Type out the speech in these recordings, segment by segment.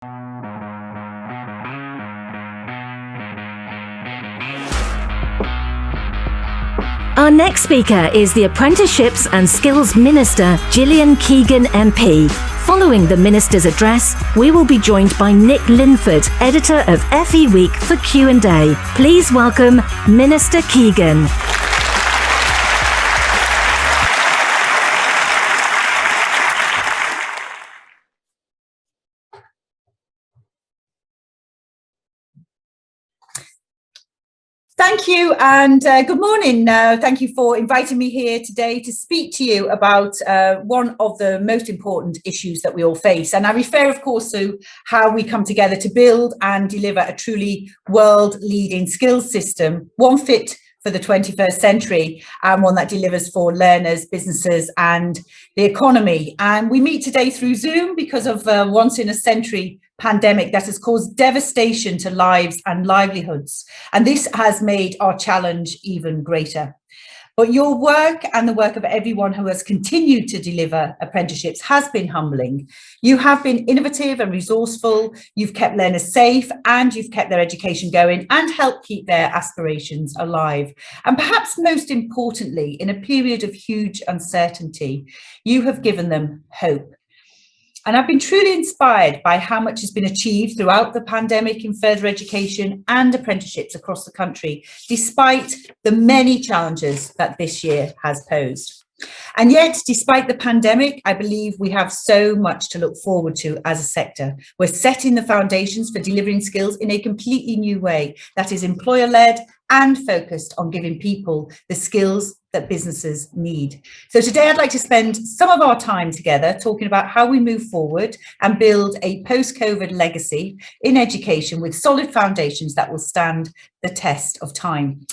Our next speaker is the Apprenticeships and Skills Minister, Gillian Keegan MP. Following the Minister's address, we will be joined by Nick Linford, editor of FE Week for Q&A. Please welcome Minister Keegan. Thank you and good morning. Thank you for inviting me here today to speak to you about one of the most important issues that we all face. And I refer, of course, to how we come together to build and deliver a truly world-leading skills system, one fit for the 21st century and one that delivers for learners, businesses and the economy. And we meet today through Zoom because of once-in-a-century pandemic that has caused devastation to lives and livelihoods. And this has made our challenge even greater. But your work and the work of everyone who has continued to deliver apprenticeships has been humbling. You have been innovative and resourceful, you've kept learners safe and you've kept their education going and helped keep their aspirations alive. And perhaps most importantly, in a period of huge uncertainty, you have given them hope. And I've been truly inspired by how much has been achieved throughout the pandemic in further education and apprenticeships across the country, despite the many challenges that this year has posed. And yet, despite the pandemic, I believe we have so much to look forward to as a sector. We're setting the foundations for delivering skills in a completely new way that is employer-led and focused on giving people the skills that businesses need. So today I'd like to spend some of our time together talking about how we move forward and build a post-COVID legacy in education with solid foundations that will stand the test of time.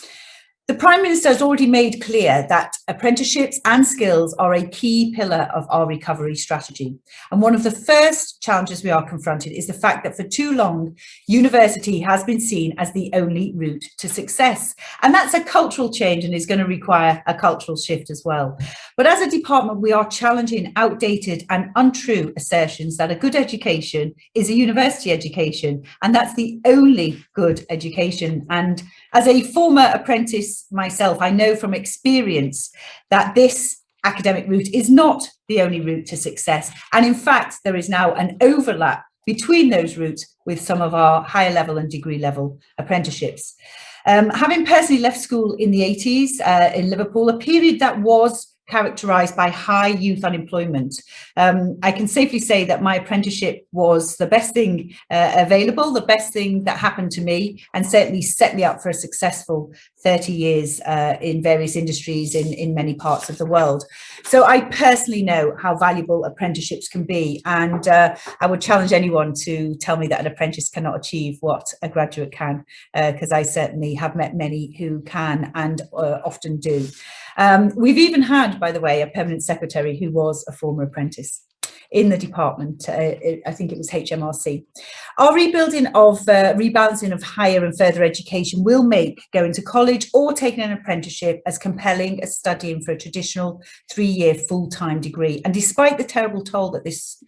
The Prime Minister has already made clear that apprenticeships and skills are a key pillar of our recovery strategy. And one of the first challenges we are confronted is the fact that for too long, university has been seen as the only route to success. And that's a cultural change and is going to require a cultural shift as well. But as a department, we are challenging outdated and untrue assertions that a good education is a university education, and that's the only good education. And as a former apprentice myself, I know from experience that this academic route is not the only route to success. And in fact, there is now an overlap between those routes with some of our higher level and degree level apprenticeships. Having personally left school in the 80s in Liverpool, a period that was characterised by high youth unemployment, I can safely say that my apprenticeship was the best thing available, the best thing that happened to me, and certainly set me up for a successful 30 years in various industries in many parts of the world. So I personally know how valuable apprenticeships can be, and I would challenge anyone to tell me that an apprentice cannot achieve what a graduate can, because I certainly have met many who can and often do. We've even had, by the way, a permanent secretary who was a former apprentice in the department. I think it was HMRC. Our rebalancing of higher and further education will make going to college or taking an apprenticeship as compelling as studying for a traditional 3-year full-time degree. And despite the terrible toll that this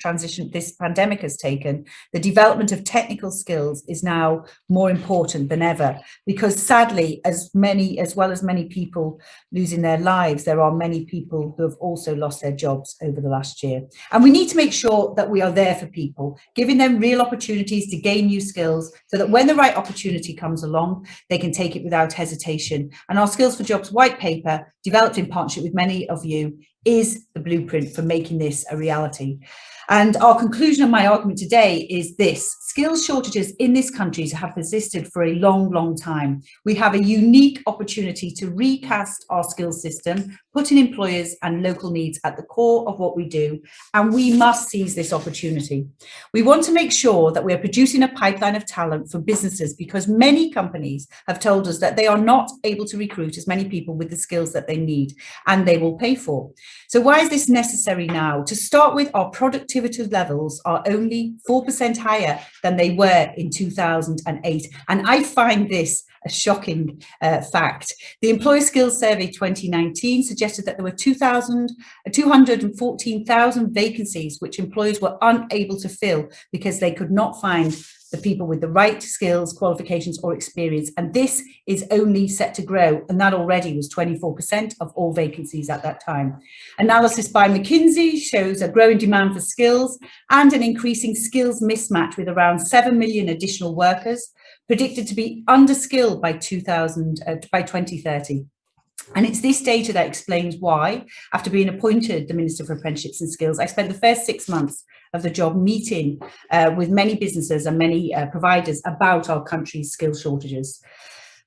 pandemic has taken, the development of technical skills is now more important than ever, because sadly, as well as many people losing their lives, there are many people who have also lost their jobs over the last year. And we need to make sure that we are there for people, giving them real opportunities to gain new skills so that when the right opportunity comes along, they can take it without hesitation. And our Skills for Jobs white paper, developed in partnership with many of you, is the blueprint for making this a reality. And our conclusion of my argument today is this: skills shortages in this country have persisted for a long, long time. We have a unique opportunity to recast our skills system, putting employers and local needs at the core of what we do, and we must seize this opportunity. We want to make sure that we are producing a pipeline of talent for businesses, because many companies have told us that they are not able to recruit as many people with the skills that they need and they will pay for. So why is this necessary now? To start with, our productivity levels are only 4% higher than they were in 2008. And I find this a shocking fact. The Employer Skills Survey 2019 suggested that there were 214,000 vacancies which employers were unable to fill because they could not find the people with the right skills, qualifications or experience. And this is only set to grow. And that already was 24% of all vacancies at that time. Analysis by McKinsey shows a growing demand for skills and an increasing skills mismatch, with around 7 million additional workers predicted to be underskilled by 2030. And it's this data that explains why, after being appointed the Minister for Apprenticeships and Skills, I spent the first 6 months of the job meeting with many businesses and many providers about our country's skills shortages.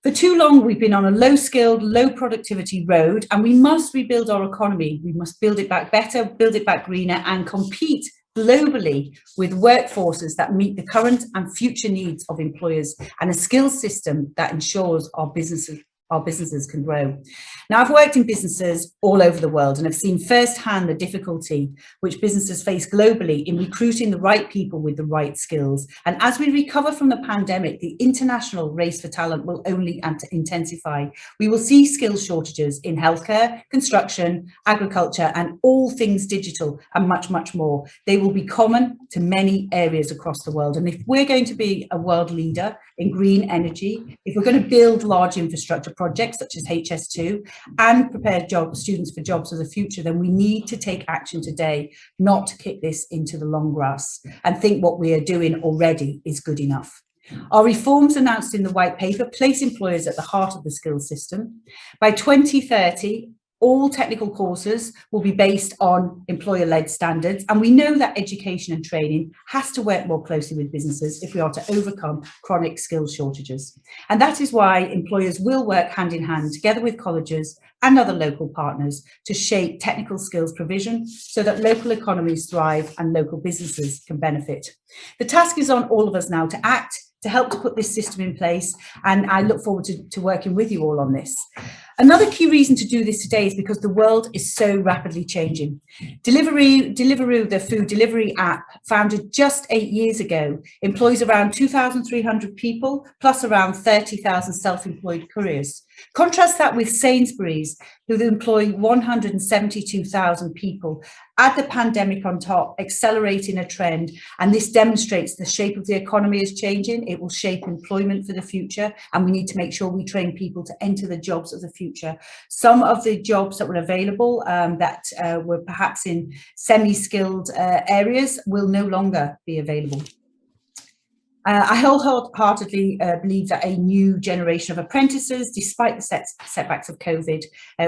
For too long, we've been on a low-skilled, low-productivity road, and we must rebuild our economy. We must build it back better, build it back greener, and compete globally with workforces that meet the current and future needs of employers, and a skills system that ensures our businesses can grow. Now, I've worked in businesses all over the world and have seen firsthand the difficulty which businesses face globally in recruiting the right people with the right skills. And as we recover from the pandemic, the international race for talent will only intensify. We will see skills shortages in healthcare, construction, agriculture, and all things digital, and much, much more. They will be common to many areas across the world. And if we're going to be a world leader in green energy, if we're going to build large infrastructure projects such as HS2 and prepare students for jobs of the future, then we need to take action today, not to kick this into the long grass and think what we are doing already is good enough. Our reforms announced in the white paper place employers at the heart of the skills system. By 2030, all technical courses will be based on employer-led standards, and we know that education and training has to work more closely with businesses if we are to overcome chronic skills shortages. And that is why employers will work hand in hand together with colleges and other local partners to shape technical skills provision so that local economies thrive and local businesses can benefit. The task is on all of us now to act, to help to put this system in place, and I look forward to working with you all on this. Another key reason to do this today is because the world is so rapidly changing. Deliveroo, the food delivery app, founded just 8 years ago, employs around 2,300 people, plus around 30,000 self-employed couriers. Contrast that with Sainsbury's, who employ 172,000 people. Add the pandemic on top, accelerating a trend, and this demonstrates the shape of the economy is changing. It will shape employment for the future, and we need to make sure we train people to enter the jobs of the future. Some of the jobs that were available that were perhaps in semi-skilled areas will no longer be available. I wholeheartedly believe that a new generation of apprentices, despite the setbacks of COVID,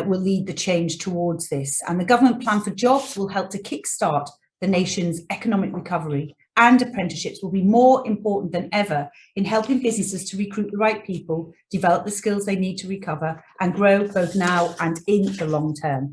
will lead the change towards this. And the government plan for jobs will help to kickstart the nation's economic recovery, and apprenticeships will be more important than ever in helping businesses to recruit the right people, develop the skills they need to recover, and grow both now and in the long term.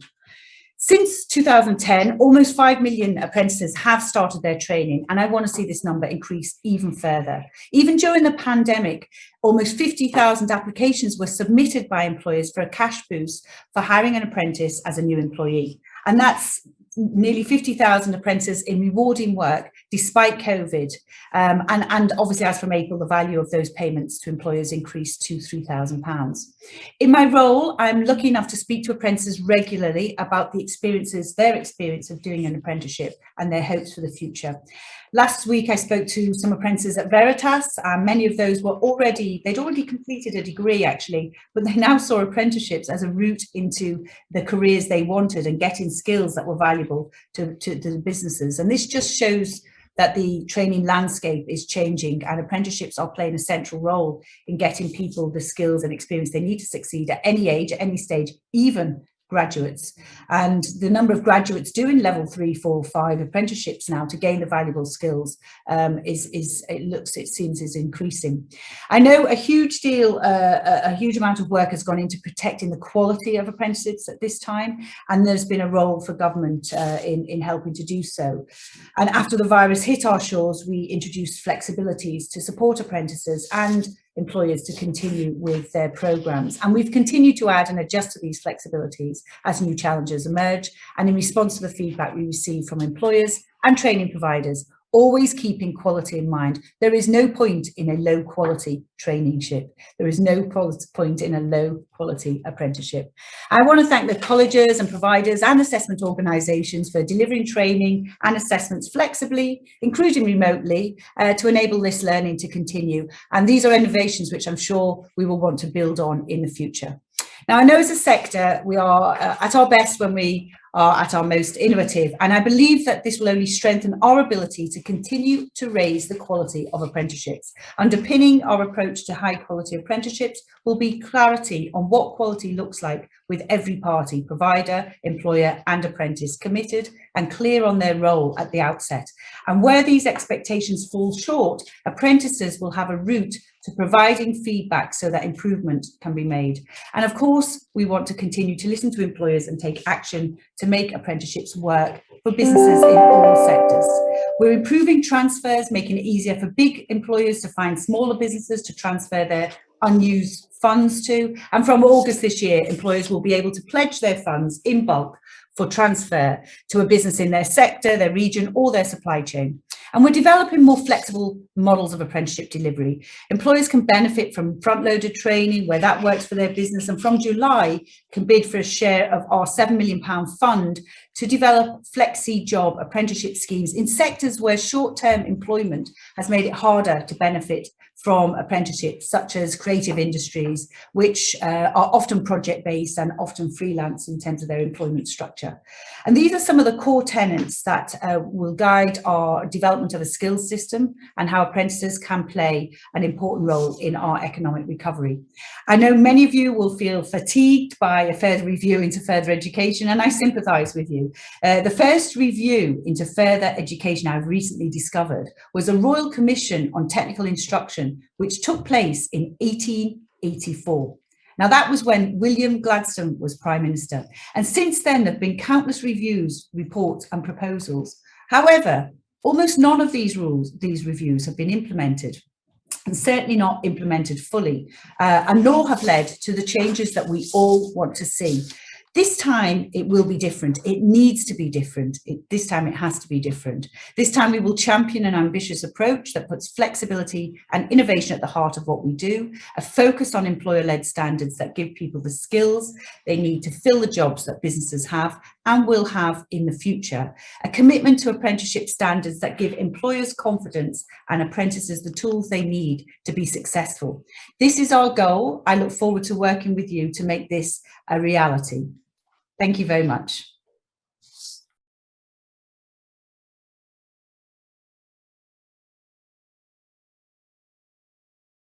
Since 2010, almost 5 million apprentices have started their training, and I want to see this number increase even further. Even during the pandemic, almost 50,000 applications were submitted by employers for a cash boost for hiring an apprentice as a new employee. And that's nearly 50,000 apprentices in rewarding work despite COVID. And obviously, as from April, the value of those payments to employers increased to £3,000. In my role, I'm lucky enough to speak to apprentices regularly about their experience of doing an apprenticeship and their hopes for the future. Last week, I spoke to some apprentices at Veritas. Many of those were they'd already completed a degree actually, but they now saw apprenticeships as a route into the careers they wanted and getting skills that were valuable to the businesses. And this just shows that the training landscape is changing, and apprenticeships are playing a central role in getting people the skills and experience they need to succeed at any age, at any stage, even graduates. And the number of graduates doing level 3, 4, 5 apprenticeships now to gain the valuable skills it seems is increasing. I know a huge amount of work has gone into protecting the quality of apprenticeships at this time, and there's been a role for government in helping to do so. And after the virus hit our shores, we introduced flexibilities to support apprentices and employers to continue with their programmes. And we've continued to add and adjust to these flexibilities as new challenges emerge, and in response to the feedback we receive from employers and training providers always keeping quality in mind. There is no point in a low quality traineeship. There is no point in a low quality apprenticeship. I want to thank the colleges and providers and assessment organisations for delivering training and assessments flexibly, including remotely, to enable this learning to continue. And these are innovations which I'm sure we will want to build on in the future. Now, I know as a sector, we are at our best when we are at our most innovative, and I believe that this will only strengthen our ability to continue to raise the quality of apprenticeships. Underpinning our approach to high quality apprenticeships will be clarity on what quality looks like, with every party, provider, employer and apprentice, committed and clear on their role at the outset. And where these expectations fall short, apprentices will have a route to providing feedback so that improvement can be made. And of course, we want to continue to listen to employers and take action to make apprenticeships work for businesses in all sectors. We're improving transfers, making it easier for big employers to find smaller businesses to transfer their unused funds to. And from August this year, employers will be able to pledge their funds in bulk for transfer to a business in their sector, their region or their supply chain. And we're developing more flexible models of apprenticeship delivery. Employers can benefit from front-loaded training where that works for their business, and from July can bid for a share of our £7 million fund to develop flexi job apprenticeship schemes in sectors where short-term employment has made it harder to benefit from apprenticeships, such as creative industries, which are often project-based and often freelance in terms of their employment structure. And these are some of the core tenets that will guide our development of a skills system and how apprentices can play an important role in our economic recovery. I know many of you will feel fatigued by a further review into further education, and I sympathise with you. The first review into further education I've recently discovered was a Royal Commission on Technical Instruction, which took place in 1884. Now, that was when William Gladstone was Prime Minister. And since then, there have been countless reviews, reports and proposals. However, almost none of these reviews have been implemented, and certainly not implemented fully, and nor have led to the changes that we all want to see. This time it will be different. It needs to be different. This time it has to be different. This time we will champion an ambitious approach that puts flexibility and innovation at the heart of what we do, a focus on employer-led standards that give people the skills they need to fill the jobs that businesses have and will have in the future, a commitment to apprenticeship standards that give employers confidence and apprentices the tools they need to be successful. This is our goal. I look forward to working with you to make this a reality. Thank you very much.